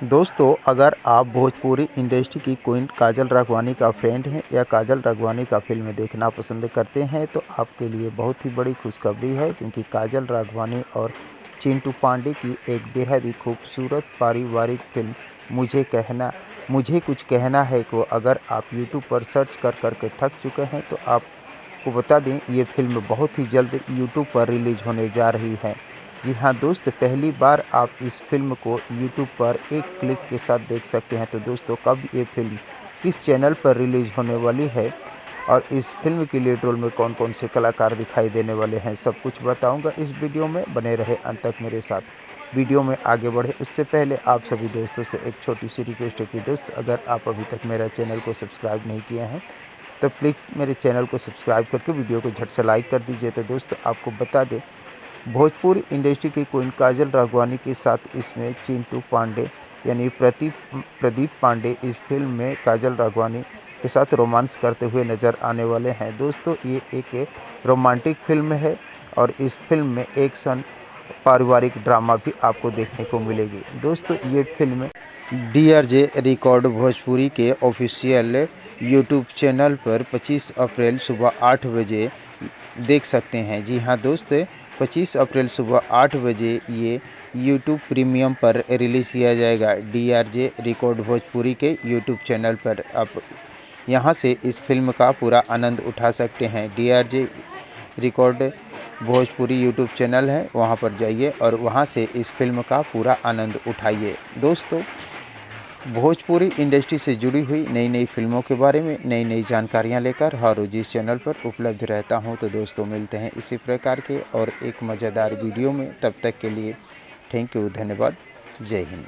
दोस्तों, अगर आप भोजपुरी इंडस्ट्री की क्वीन काजल राघवानी का फ्रेंड हैं या काजल राघवानी का फिल्म देखना पसंद करते हैं तो आपके लिए बहुत ही बड़ी खुशखबरी है, क्योंकि काजल राघवानी और चिंटू पांडे की एक बेहद ही खूबसूरत पारिवारिक फिल्म मुझे कुछ कहना है को अगर आप यूट्यूब पर सर्च कर के थक चुके हैं तो आपको बता दें, ये फिल्म बहुत ही जल्द यूट्यूब पर रिलीज़ होने जा रही है। जी हाँ दोस्त, पहली बार आप इस फिल्म को यूट्यूब पर एक क्लिक के साथ देख सकते हैं। तो दोस्तों, कब ये फिल्म किस चैनल पर रिलीज़ होने वाली है और इस फिल्म के लीड रोल में कौन कौन से कलाकार दिखाई देने वाले हैं, सब कुछ बताऊंगा इस वीडियो में। बने रहे अंत तक मेरे साथ। वीडियो में आगे बढ़े उससे पहले आप सभी दोस्तों से एक छोटी सी रिक्वेस्ट है कि दोस्त, अगर आप अभी तक मेरा चैनल को सब्सक्राइब नहीं किए हैं तो प्लीज़ मेरे चैनल को सब्सक्राइब करके वीडियो को झट से लाइक कर दीजिए। तो दोस्तों, आपको बता दें, भोजपुरी इंडस्ट्री की क्वीन काजल राघवानी के साथ इसमें चिंटू पांडे यानी प्रदीप पांडे इस फिल्म में काजल राघवानी के साथ रोमांस करते हुए नज़र आने वाले हैं। दोस्तों, ये एक रोमांटिक फिल्म है और इस फिल्म में एक्शन पारिवारिक ड्रामा भी आपको देखने को मिलेगी। दोस्तों, ये फिल्म DRJ रिकॉर्ड भोजपुरी के ऑफिशियल यूट्यूब चैनल पर 25 अप्रैल सुबह 8 बजे देख सकते हैं। जी हाँ दोस्त, 25 अप्रैल सुबह 8 बजे ये यूट्यूब प्रीमियम पर रिलीज़ किया जाएगा। DRJ रिकॉर्ड भोजपुरी के यूट्यूब चैनल पर आप यहाँ से इस फिल्म का पूरा आनंद उठा सकते हैं। DRJ record Bhojpuri YouTube channel है, वहाँ पर जाइए और वहाँ से इस फिल्म का पूरा आनंद उठाइए। दोस्तों, भोजपुरी इंडस्ट्री से जुड़ी हुई नई नई फिल्मों के बारे में नई नई जानकारियां लेकर हर रोज़ इस चैनल पर उपलब्ध रहता हूं। तो दोस्तों, मिलते हैं इसी प्रकार के और एक मज़ेदार वीडियो में। तब तक के लिए थैंक यू, धन्यवाद, जय हिंद।